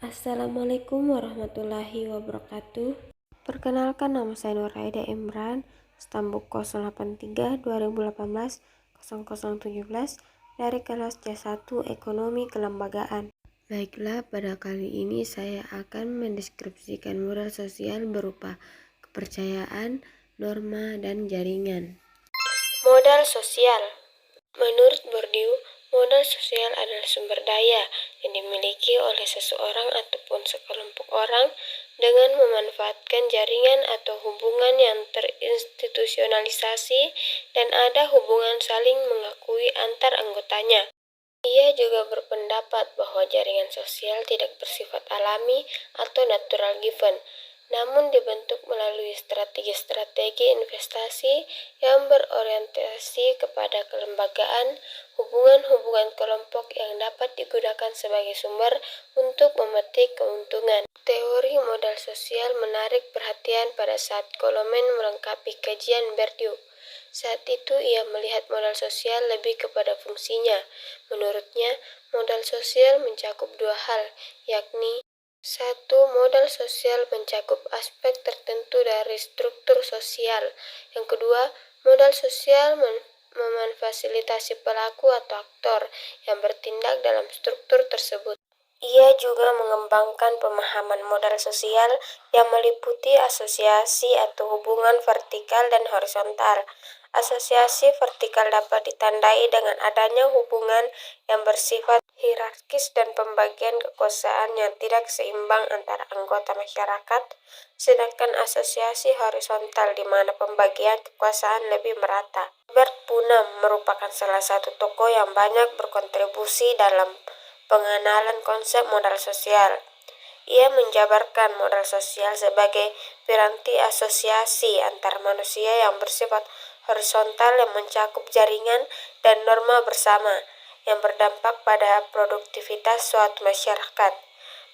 Assalamualaikum warahmatullahi wabarakatuh. Perkenalkan, nama saya Nur Aida Imran, stambuk 083 2018 0017 dari kelas C1 Ekonomi Kelembagaan. Baiklah, pada kali ini saya akan mendeskripsikan modal sosial berupa kepercayaan, norma, dan jaringan. Modal sosial. Menurut Bourdieu, modal sosial adalah sumber daya yang dimiliki oleh seseorang ataupun sekelompok orang dengan memanfaatkan jaringan atau hubungan yang terinstitusionalisasi dan ada hubungan saling mengakui antar anggotanya. Ia juga berpendapat bahwa jaringan sosial tidak bersifat alami atau natural given, namun dibentuk melalui strategi-strategi investasi yang berorientasi kepada kelembagaan, hubungan-hubungan kelompok yang dapat digunakan sebagai sumber untuk memetik keuntungan. Teori modal sosial menarik perhatian pada saat Goleman melengkapi kajian Bourdieu. Saat itu ia melihat modal sosial lebih kepada fungsinya. Menurutnya, modal sosial mencakup dua hal, yakni: 1. Modal sosial mencakup aspek tertentu dari struktur sosial. Yang kedua, modal sosial memfasilitasi pelaku atau aktor yang bertindak dalam struktur tersebut. Ia juga mengembangkan pemahaman modal sosial yang meliputi asosiasi atau hubungan vertikal dan horizontal. Asosiasi vertikal dapat ditandai dengan adanya hubungan yang bersifat hierarkis dan pembagian kekuasaan yang tidak seimbang antara anggota masyarakat, sedangkan asosiasi horizontal di mana pembagian kekuasaan lebih merata. Albert Putnam merupakan salah satu tokoh yang banyak berkontribusi dalam pengenalan konsep modal sosial. Ia menjabarkan modal sosial sebagai piranti asosiasi antar manusia yang bersifat horizontal yang mencakup jaringan dan norma bersama yang berdampak pada produktivitas suatu masyarakat.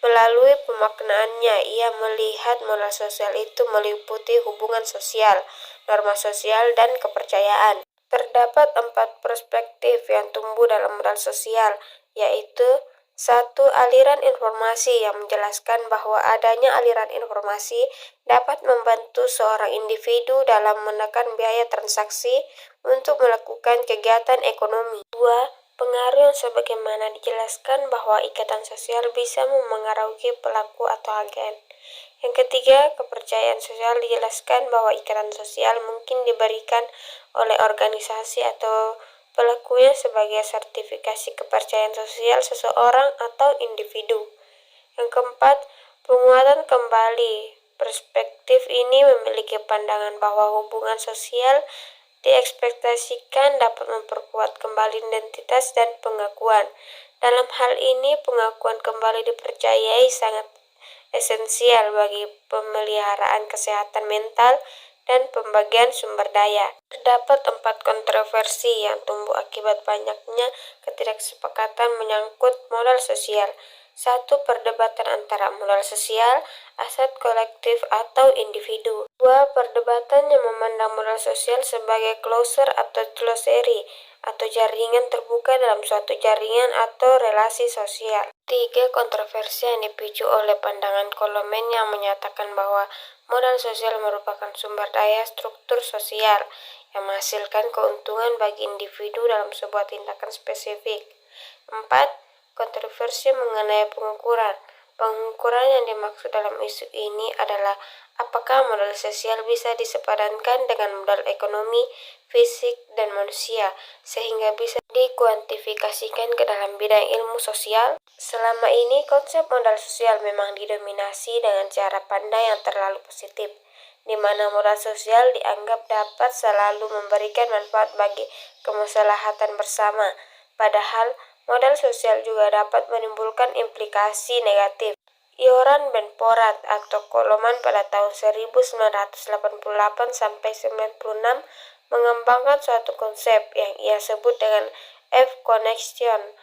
Melalui pemaknaannya, ia melihat modal sosial itu meliputi hubungan sosial, norma sosial, dan kepercayaan. Terdapat 4 perspektif yang tumbuh dalam modal sosial, yaitu: 1. Aliran informasi yang menjelaskan bahwa adanya aliran informasi dapat membantu seorang individu dalam menekan biaya transaksi untuk melakukan kegiatan ekonomi. 2. Pengaruh yang sebagaimana dijelaskan bahwa ikatan sosial bisa memengaruhi pelaku atau agen. Yang ketiga, kepercayaan sosial dijelaskan bahwa ikatan sosial mungkin diberikan oleh organisasi atau pelakunya sebagai sertifikasi kepercayaan sosial seseorang atau individu. Yang keempat, penguatan kembali. Perspektif ini memiliki pandangan bahwa hubungan sosial diekspektasikan dapat memperkuat kembali identitas dan pengakuan. Dalam hal ini, pengakuan kembali dipercayai sangat esensial bagi pemeliharaan kesehatan mental dan pembagian sumber daya. Terdapat 4 kontroversi yang tumbuh akibat banyaknya ketidaksepakatan menyangkut modal sosial. 1. Perdebatan antara modal sosial, aset kolektif, atau individu. 2. Perdebatan yang memandang modal sosial sebagai closure atau glossary, atau jaringan terbuka dalam suatu jaringan atau relasi sosial. 3. Kontroversi yang dipicu oleh pandangan Goleman yang menyatakan bahwa modal sosial merupakan sumber daya struktur sosial yang menghasilkan keuntungan bagi individu dalam sebuah tindakan spesifik. 4. Kontroversi mengenai pengukuran. Pengukuran yang dimaksud dalam isu ini adalah apakah modal sosial bisa disepadankan dengan modal ekonomi, fisik, dan manusia, sehingga bisa dikuantifikasikan ke dalam bidang ilmu sosial. Selama ini, konsep modal sosial memang didominasi dengan cara pandang yang terlalu positif, di mana modal sosial dianggap dapat selalu memberikan manfaat bagi kemaslahatan bersama. Padahal, modal sosial juga dapat menimbulkan implikasi negatif. Joran Ben Porat atau Goleman pada tahun 1988 sampai 96 mengembangkan suatu konsep yang ia sebut dengan F-connection,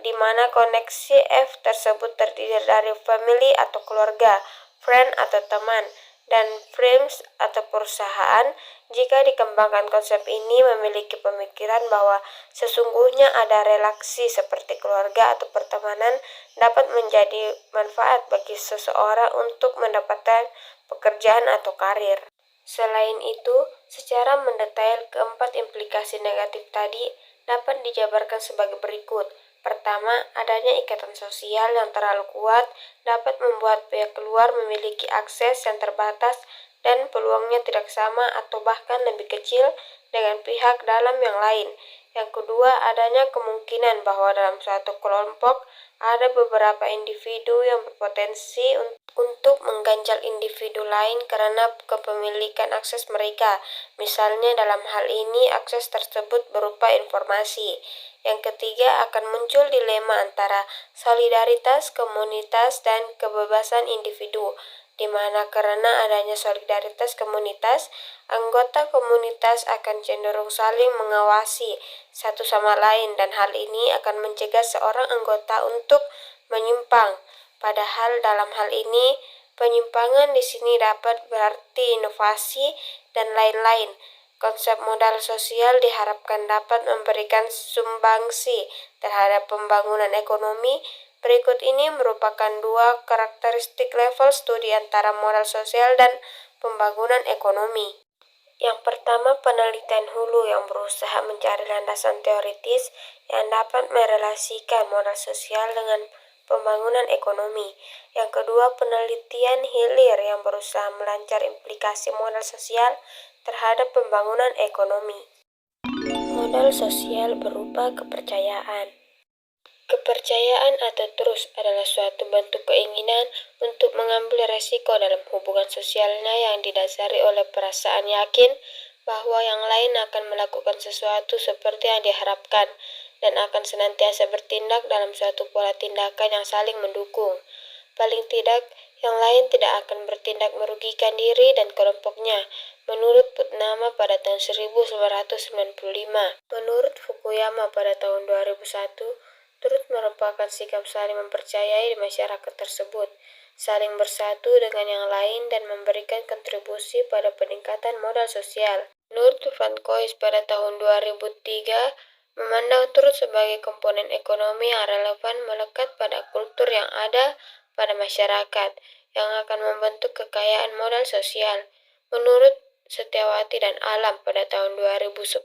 di mana koneksi F tersebut terdiri dari family atau keluarga, friend atau teman, dan firms atau perusahaan Jika dikembangkan, konsep ini memiliki pemikiran bahwa sesungguhnya ada relasi seperti keluarga atau pertemanan dapat menjadi manfaat bagi seseorang untuk mendapatkan pekerjaan atau karir. Selain itu, secara mendetail keempat implikasi negatif tadi dapat dijabarkan sebagai berikut. Pertama, adanya ikatan sosial yang terlalu kuat dapat membuat pihak luar memiliki akses yang terbatas dan peluangnya tidak sama atau bahkan lebih kecil dengan pihak dalam yang lain. Yang kedua, adanya kemungkinan bahwa dalam suatu kelompok ada beberapa individu yang berpotensi untuk mengganjal individu lain karena kepemilikan akses mereka. Misalnya dalam hal ini akses tersebut berupa informasi. Yang ketiga, akan muncul dilema antara solidaritas komunitas dan kebebasan individu, di mana karena adanya solidaritas komunitas, anggota komunitas akan cenderung saling mengawasi satu sama lain dan hal ini akan mencegah seorang anggota untuk menyimpang. Padahal dalam hal ini, penyimpangan di sini dapat berarti inovasi dan lain-lain. Konsep modal sosial diharapkan dapat memberikan sumbangsi terhadap pembangunan ekonomi. Berikut ini merupakan dua karakteristik level studi antara modal sosial dan pembangunan ekonomi. Yang pertama, penelitian hulu yang berusaha mencari landasan teoritis yang dapat merelasikan modal sosial dengan pembangunan ekonomi. Yang kedua, penelitian hilir yang berusaha melancar implikasi modal sosial terhadap pembangunan ekonomi. Modal sosial berupa kepercayaan. Kepercayaan atau trust adalah suatu bentuk keinginan untuk mengambil resiko dalam hubungan sosialnya yang didasari oleh perasaan yakin bahwa yang lain akan melakukan sesuatu seperti yang diharapkan dan akan senantiasa bertindak dalam suatu pola tindakan yang saling mendukung. Paling tidak, yang lain tidak akan bertindak merugikan diri dan kelompoknya, menurut Putnama pada tahun 1995. Menurut Fukuyama pada tahun 2001, turut merupakan sikap saling mempercayai di masyarakat tersebut, saling bersatu dengan yang lain dan memberikan kontribusi pada peningkatan modal sosial. Menurut Van Kois pada tahun 2003, memandang turut sebagai komponen ekonomi yang relevan melekat pada kultur yang ada pada masyarakat, yang akan membentuk kekayaan modal sosial. Menurut Setiawati dan Alam pada tahun 2010,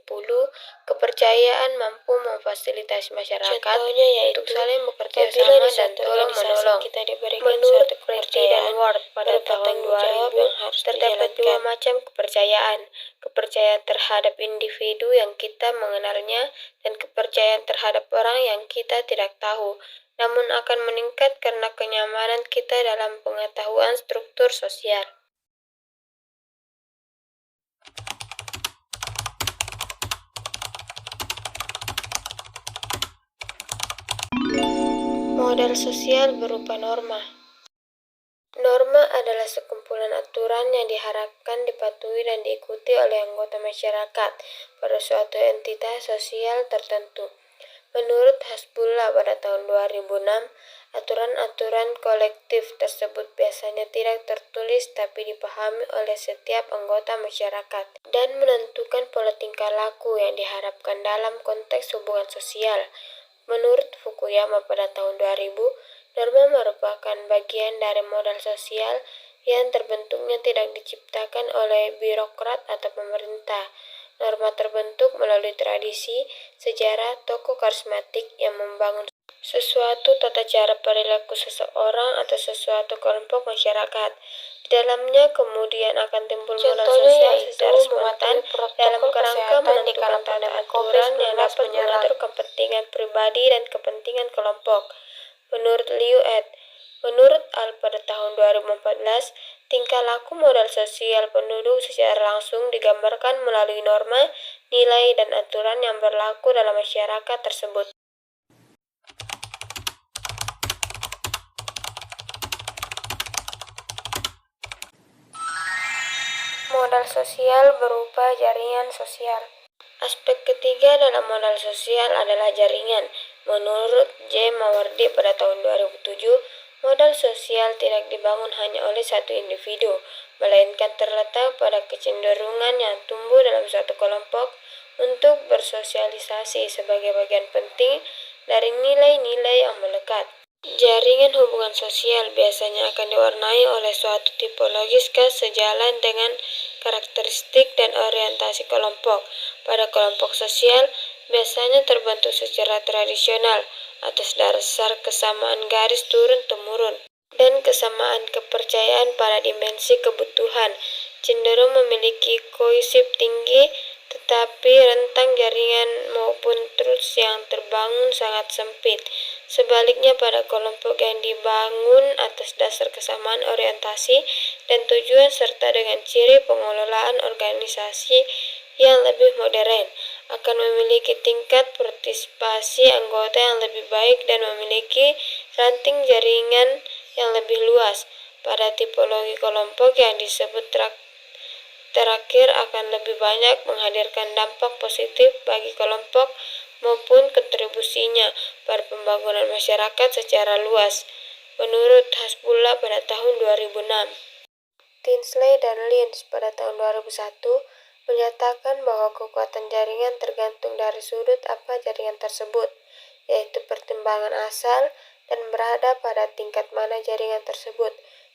kepercayaan mampu memfasilitasi masyarakat. Contohnya yaitu untuk saling bekerja sama dan tolong-menolong. Menurut Pretty dan Ward pada tahun 2000, terdapat dua macam kepercayaan. Kepercayaan terhadap individu yang kita mengenalnya dan kepercayaan terhadap orang yang kita tidak tahu, namun akan meningkat karena kenyamanan kita dalam pengetahuan struktur sosial. Modal sosial berupa norma. Norma adalah sekumpulan aturan yang diharapkan dipatuhi dan diikuti oleh anggota masyarakat pada suatu entitas sosial tertentu. Menurut Hasbullah pada tahun 2006, aturan-aturan kolektif tersebut biasanya tidak tertulis tapi dipahami oleh setiap anggota masyarakat dan menentukan pola tingkah laku yang diharapkan dalam konteks hubungan sosial. Menurut Fukuyama pada tahun 2000, norma merupakan bagian dari modal sosial yang terbentuknya tidak diciptakan oleh birokrat atau pemerintah. Norma terbentuk melalui tradisi, sejarah, tokoh karismatik yang membangun sesuatu tata cara perilaku seseorang atau sesuatu kelompok masyarakat. Di dalamnya kemudian akan timbul modal sosial secara spontan dalam kerangka menentukan tata aturan yang dapat mengatur kepentingan pribadi dan kepentingan kelompok. Menurut Liu et. Menurut Al pada tahun 2014, tingkah laku modal sosial penduduk secara langsung digambarkan melalui norma, nilai, dan aturan yang berlaku dalam masyarakat tersebut. Modal sosial berupa jaringan sosial. Aspek ketiga dalam modal sosial adalah jaringan. Menurut J. Mawardi pada tahun 2007, Modal sosial tidak dibangun hanya oleh satu individu, melainkan terletak pada kecenderungan yang tumbuh dalam suatu kelompok untuk bersosialisasi sebagai bagian penting dari nilai-nilai yang melekat. Jaringan hubungan sosial biasanya akan diwarnai oleh suatu tipologis khas sejalan dengan karakteristik dan orientasi kelompok. Pada kelompok sosial, biasanya terbentuk secara tradisional atas dasar kesamaan garis turun-temurun dan kesamaan kepercayaan pada dimensi kebutuhan, cenderung memiliki kohesif tinggi, tetapi rentang jaringan maupun terus yang terbangun sangat sempit. Sebaliknya, pada kelompok yang dibangun atas dasar kesamaan orientasi dan tujuan serta dengan ciri pengelolaan organisasi yang lebih modern, akan memiliki tingkat partisipasi anggota yang lebih baik dan memiliki ranting jaringan yang lebih luas. Pada tipologi kelompok yang disebut terakhir akan lebih banyak menghadirkan dampak positif bagi kelompok maupun kontribusinya pada pembangunan masyarakat secara luas. Menurut Hasbullah pada tahun 2006, Tinsley dan Lynch pada tahun 2001 menyatakan bahwa kekuatan jaringan tergantung dari sudut apa jaringan tersebut, yaitu pertimbangan asal dan berada pada tingkat mana jaringan tersebut.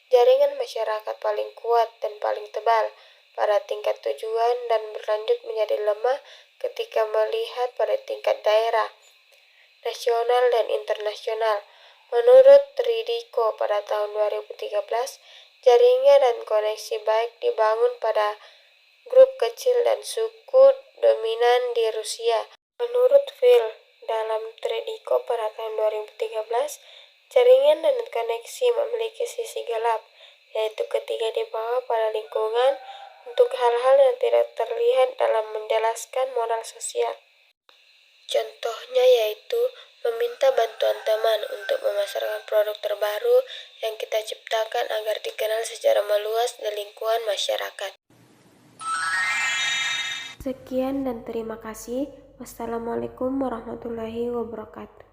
Jaringan masyarakat paling kuat dan paling tebal pada tingkat tujuan dan berlanjut menjadi lemah ketika melihat pada tingkat daerah, nasional, dan internasional. Menurut Tridiko pada tahun 2013, jaringan dan koneksi baik dibangun pada grup kecil dan suku dominan di Rusia. Menurut Phil, dalam Tridiko pada tahun 2013, jaringan dan koneksi memiliki sisi gelap, yaitu ketika dibawa pada lingkungan untuk hal-hal yang tidak terlihat dalam menjelaskan modal sosial. Contohnya yaitu meminta bantuan teman untuk memasarkan produk terbaru yang kita ciptakan agar dikenal secara meluas di lingkungan masyarakat. Sekian dan terima kasih. Wassalamualaikum warahmatullahi wabarakatuh.